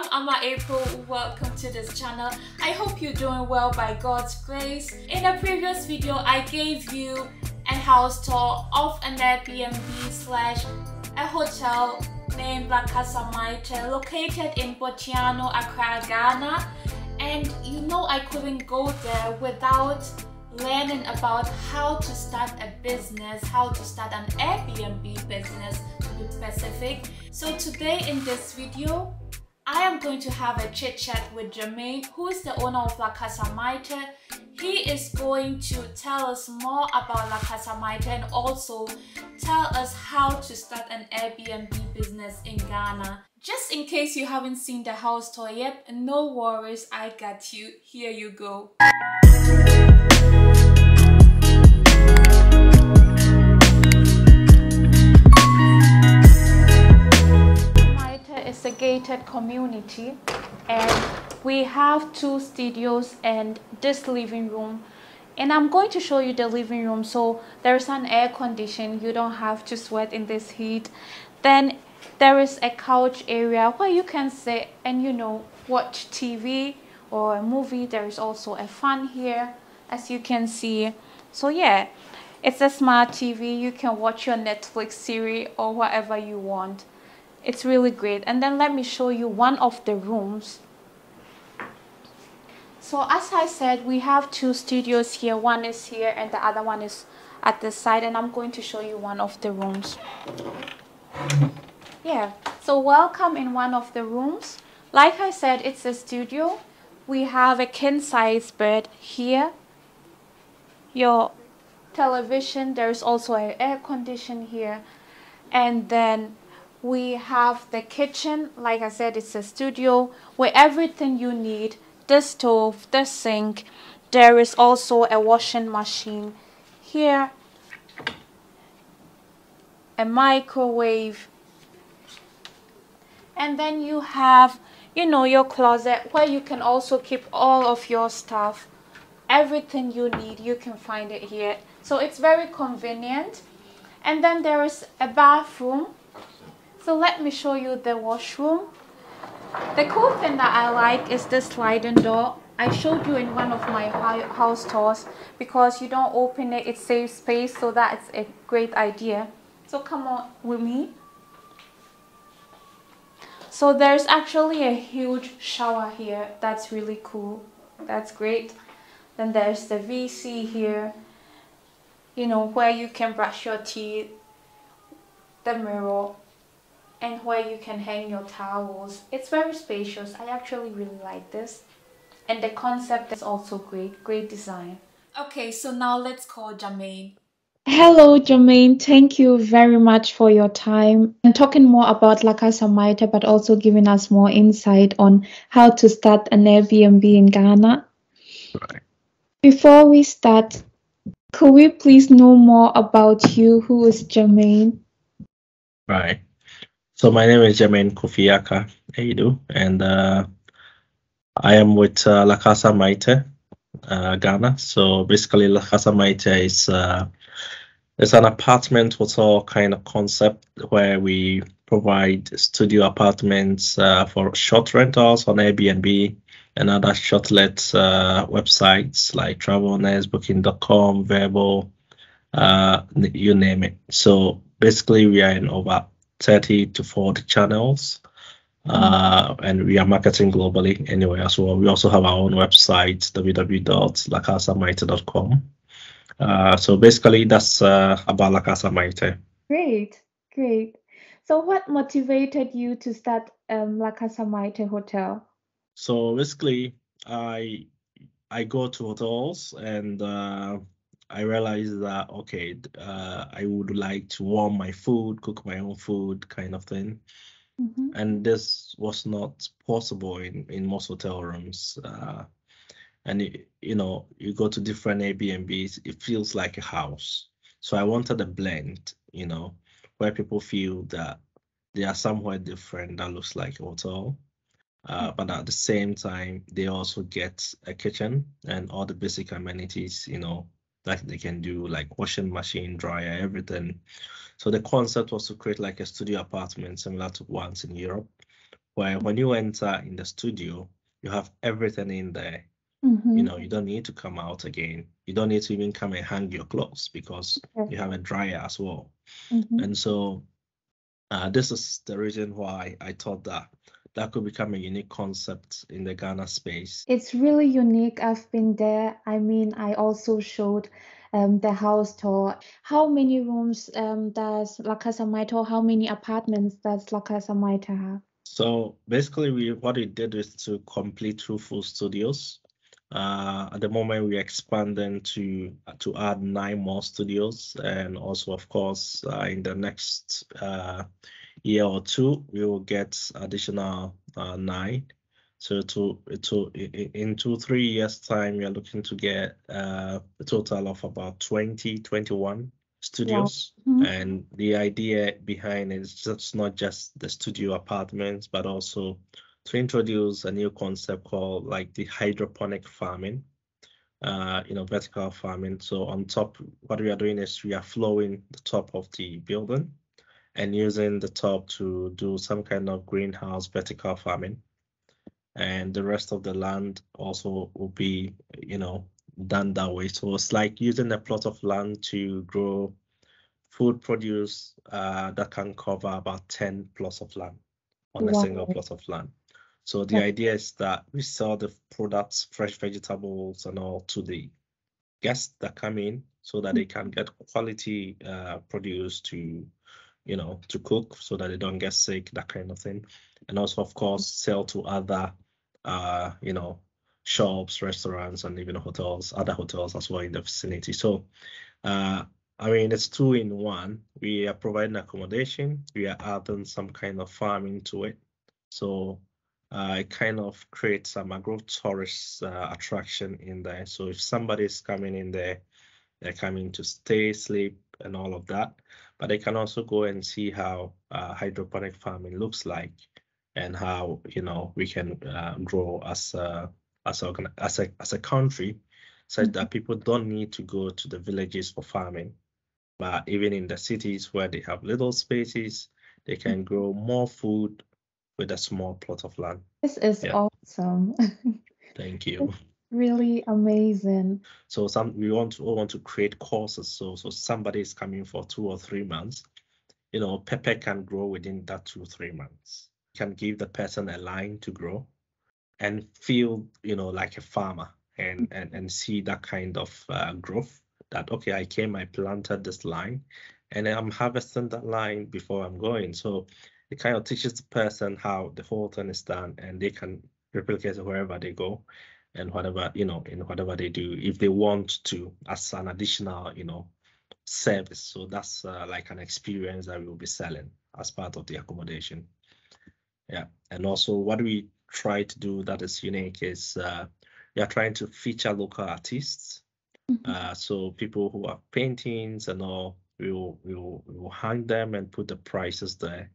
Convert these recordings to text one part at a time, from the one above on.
I'm Ama April. Welcome to this channel. I hope you're doing well by God's grace. In a previous video, I gave you a house tour of an Airbnb slash a hotel named La Casa Maite, located in Botiano, Accra, Ghana. And you know I couldn't go there without learning about how to start a business, how to start an Airbnb business to be specific. So today in this video, I am going to have a chit chat with Jermaine, who is the owner of La Casa Maite. He is going to tell us more about La Casa Maite and also tell us how to start an Airbnb business in Ghana. Just in case you haven't seen the house tour yet, no worries, I got you. Here you go. It's a gated community and we have 2 studios and this living room, and I'm going to show you the living room. So there's an air condition, you don't have to sweat in this heat. Then there is a couch area where you can sit and watch TV or a movie. There is also a fan here, as you can see. So yeah, it's a smart TV. You can watch your Netflix series or whatever you want. It's really great. And then let me show you one of the rooms. So as I said, we have 2 studios here. One is here and the other one is at the side, and I'm going to show you one of the rooms. Yeah, so welcome in one of the rooms. Like I said, it's a studio. We have a king size bed here, your television. There's also an air condition here, and then we have the kitchen. Like I said, it's a studio where everything you need, the stove, the sink. There is also a washing machine here, a microwave, and then you have your closet where you can also keep all of your stuff. Everything you need, you can find it here. So it's very convenient. And then there is a bathroom. So let me show you the washroom. The cool thing that I like is this sliding door. I showed you in one of my house tours, because you don't open it, it saves space, so that's a great idea. So come on with me. So there's actually a huge shower here. That's really cool. That's great. Then there's the WC here, where you can brush your teeth, the mirror, and where you can hang your towels. It's very spacious. I actually really like this. And the concept is also great design. Okay, so now let's call Jermaine. Hello, Jermaine. Thank you very much for your time and talking more about La Casa Maite, but also giving us more insight on how to start an Airbnb in Ghana. Right. Before we start, could we please know more about you? Who is Jermaine? Right. So my name is Jermaine Kofiaka Eidu, and I am with La Casa Maite, Ghana. So basically, La Casa Maite is it's an apartment hotel kind of concept where we provide studio apartments for short rentals on Airbnb and other short-let websites like TravelNest, Booking.com, Vrbo, you name it. So basically, we are in over 30 to 40 channels, and we are marketing globally anyway as well. We also have our own website, www.lacasamaite.com. So basically, that's about La Casa Maite. Great. So what motivated you to start La Casa Maite Hotel? So basically, I go to hotels and I realized that, okay, I would like to warm my food, cook my own food kind of thing. And this was not possible in most hotel rooms. And you go to different Airbnbs, it feels like a house. So I wanted a blend, where people feel that they are somewhere different that looks like a hotel. But at the same time, they also get a kitchen and all the basic amenities, that they can do, like washing machine, dryer, everything. So the concept was to create like a studio apartment similar to ones in Europe, where when you enter in the studio, you have everything in there. Mm-hmm. You don't need to come out again. You don't need to even come and hang your clothes because you have a dryer as well. Mm-hmm. And so this is the reason why I thought that could become a unique concept in the Ghana space. It's really unique. I've been there. I mean, I also showed the house tour. How many rooms does La Casa Maito, how many apartments does La Casa Maito have? So basically, what we did is to complete 2 full studios. At the moment, we're expanding to add 9 more studios, and also, of course, in the next year or 2, we will get additional 9. So in 2-3 years time, we are looking to get a total of about 21 studios. Mhm. And the idea behind it is just not just the studio apartments, but also to introduce a new concept called like the hydroponic farming, vertical farming. So on top, what we are doing is we are flowing the top of the building and using the top to do some kind of greenhouse vertical farming. And the rest of the land also will be, done that way. So it's like using a plot of land to grow food produce that can cover about 10 plots of land on a single Wow. plot of land. So the idea is that we sell the products, fresh vegetables and all, to the guests that come in so that they can get quality produce to cook so that they don't get sick, that kind of thing. And also, of course, sell to other shops, restaurants, and even other hotels as well in the vicinity. So I mean, it's 2 in 1. We are providing accommodation. We are adding some kind of farming to it. So it kind of creates some agro-tourist attraction in there. So if somebody is coming in there, they're coming to stay, sleep, and all of that. But they can also go and see how hydroponic farming looks like and how, we can grow as a country, such that people don't need to go to the villages for farming. But even in the cities where they have little spaces, they can grow more food with a small plot of land. This is Yeah. awesome. Thank you. Really amazing. So we want to create courses. So somebody is coming for 2 or 3 months. Pepper can grow within that 2-3 months. You can give the person a line to grow and feel, like a farmer and see that kind of growth. That okay, I planted this line, and I'm harvesting that line before I'm going. So it kind of teaches the person how the whole thing is done, and they can replicate it wherever they go, and whatever in whatever they do, if they want to, as an additional service. So that's like an experience that we will be selling as part of the accommodation. Yeah, and also what we try to do that is unique is we are trying to feature local artists. So people who have paintings and all, we will hang them and put the prices there.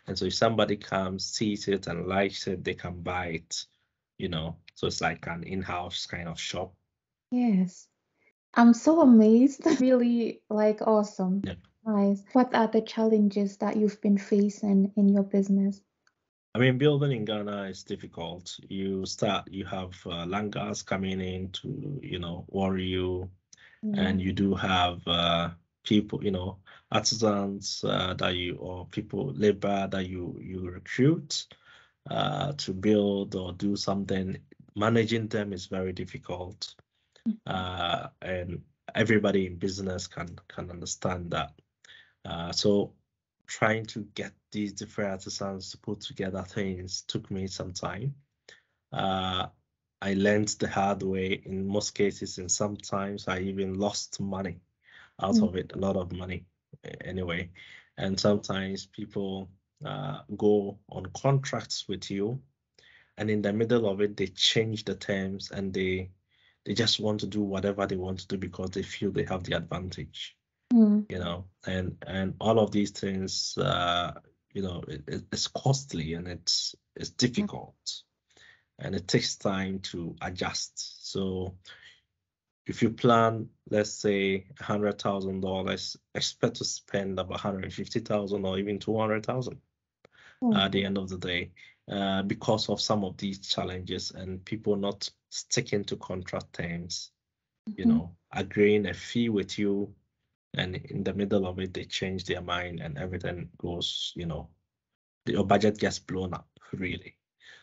And so if somebody comes, sees it and likes it, they can buy it. So it's like an in-house kind of shop. Yes. I'm so amazed. Really awesome. Yeah. Nice. What are the challenges that you've been facing in your business? I mean, building in Ghana is difficult. You have langars coming in to, worry you, and you do have people, artisans or people, labor that you recruit to build or do something. Managing them is very difficult, and everybody in business can understand that. So trying to get these different artisans to put together things took me some time. I learned the hard way in most cases, and sometimes I even lost money out of it, a lot of money anyway. And sometimes people go on contracts with you, and in the middle of it, they change the terms and they just want to do whatever they want to do because they feel they have the advantage. And all of these things, it's costly and it's difficult, and it takes time to adjust. So if you plan, let's say $100,000, expect to spend about 150,000 or even 200,000 at the end of the day. because of some of these challenges and people not sticking to contract terms, agreeing a fee with you, and in the middle of it, they change their mind and everything goes, your budget gets blown up, really.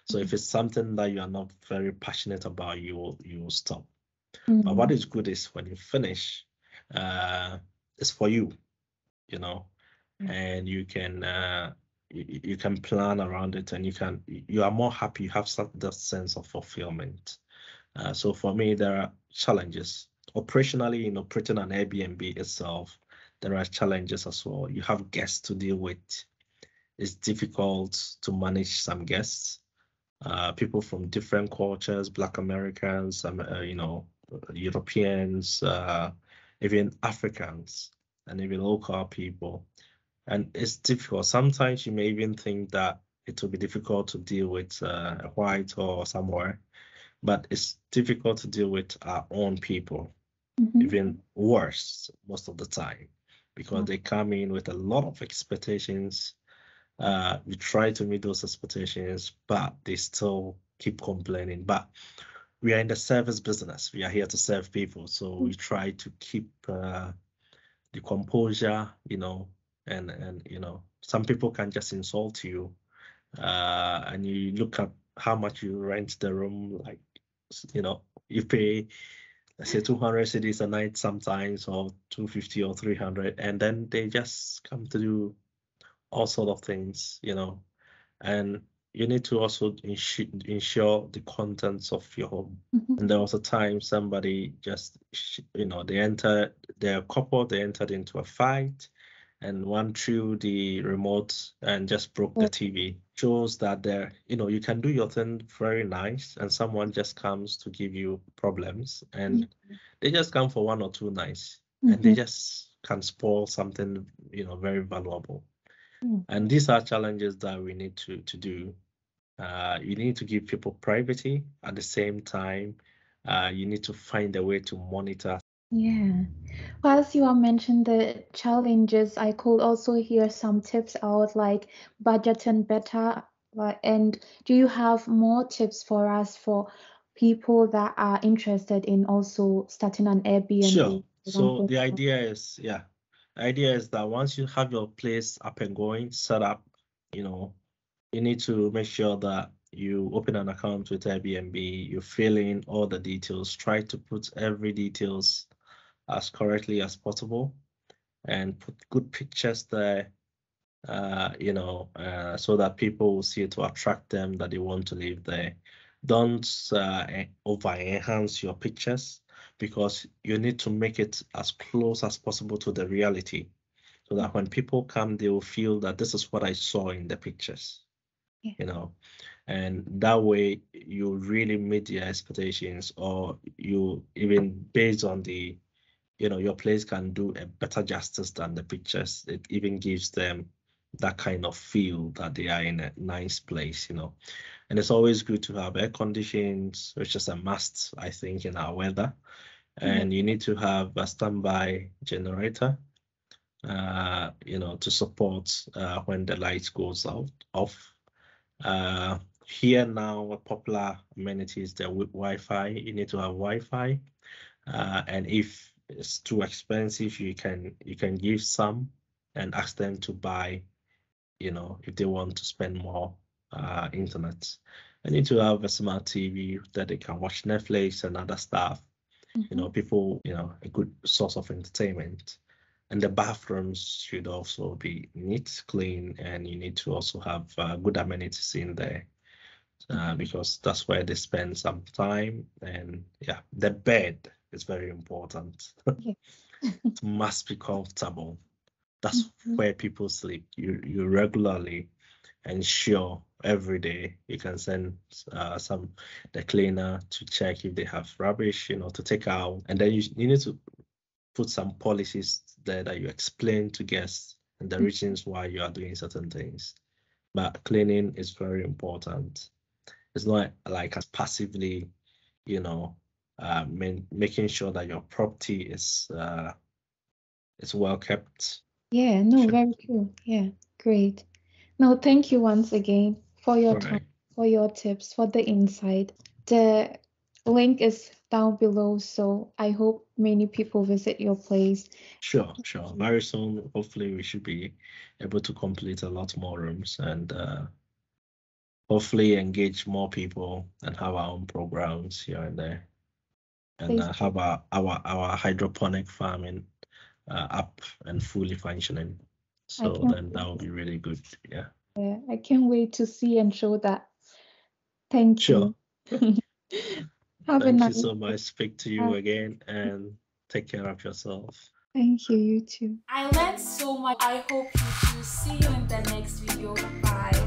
So if it's something that you are not very passionate about, you will stop. But what is good is when you finish, it's for you, and you can you can plan around it, and you are more happy. You have that sense of fulfillment. So for me, there are challenges operationally in operating an Airbnb itself. There are challenges as well. You have guests to deal with. It's difficult to manage some guests, people from different cultures, Black Americans, Europeans, even Africans, and even local people. And it's difficult. Sometimes you may even think that it will be difficult to deal with a white or somewhere, but it's difficult to deal with our own people, even worse most of the time, because they come in with a lot of expectations. We try to meet those expectations, but they still keep complaining. But we are in the service business. We are here to serve people. So we try to keep the composure, and some people can just insult you. And you look at how much you rent the room, like, you pay, let's say 200 cedis a night sometimes, or 250 or 300, and then they just come to do all sort of things, and you need to also ensure the contents of your home. And there was a time somebody just, they entered into a fight, and one threw the remote and just broke the TV. Shows that you can do your thing very nice, and someone just comes to give you problems, and they just come for 1 or 2 nights, and they just can spoil something, very valuable. And these are challenges that we need to do. You need to give people privacy. At the same time, you need to find a way to monitor. Yeah. Whilst you are mentioning the challenges, I could also hear some tips out, like budgeting better. And do you have more tips for us for people that are interested in also starting an Airbnb? Sure. So the idea is that once you have your place up and going, set up, you need to make sure that you open an account with Airbnb, you fill in all the details, try to put every details as correctly as possible, and put good pictures there, so that people will see it to attract them, that they want to live there. Don't over enhance your pictures, because you need to make it as close as possible to the reality, so that when people come, they will feel that this is what I saw in the pictures. And that way you really meet their expectations, or you even based on the, your place can do a better justice than the pictures. It even gives them that kind of feel that they are in a nice place, And it's always good to have air conditions, which is a must, I think, in our weather. And you need to have a standby generator, to support when the lights goes off. Here now, a popular amenity is the Wi-Fi. You need to have Wi-Fi, and if it's too expensive, you can give some and ask them to buy, if they want to spend more internet. I need to have a smart TV that they can watch Netflix and other stuff. People, a good source of entertainment. And the bathrooms should also be neat, clean, and you need to also have good amenities in there, because that's where they spend some time. And the bed is very important. It must be comfortable. That's where people sleep. You regularly ensure every day you can send the cleaner to check if they have rubbish, to take out, and then you need to put some policies there that you explain to guests and the reasons why you are doing certain things. But cleaning is very important. It's not like as passively, making sure that your property is well kept. Yeah, no, very true. Yeah, great. No, thank you once again for your time. for your tips for the inside. The link is down below, so I hope many people visit your place. Sure. Very soon, hopefully, we should be able to complete a lot more rooms and hopefully engage more people and have our own programs here and there, and Please. have our hydroponic farming up and fully functioning. So can't then that would be really good. Yeah. I can't wait to see and show that. Thank Sure. you. Have a Thank you nice so much. Speak to you again and take care of yourself. Thank you, you too. I learned so much. I hope you too. See you in the next video. Bye.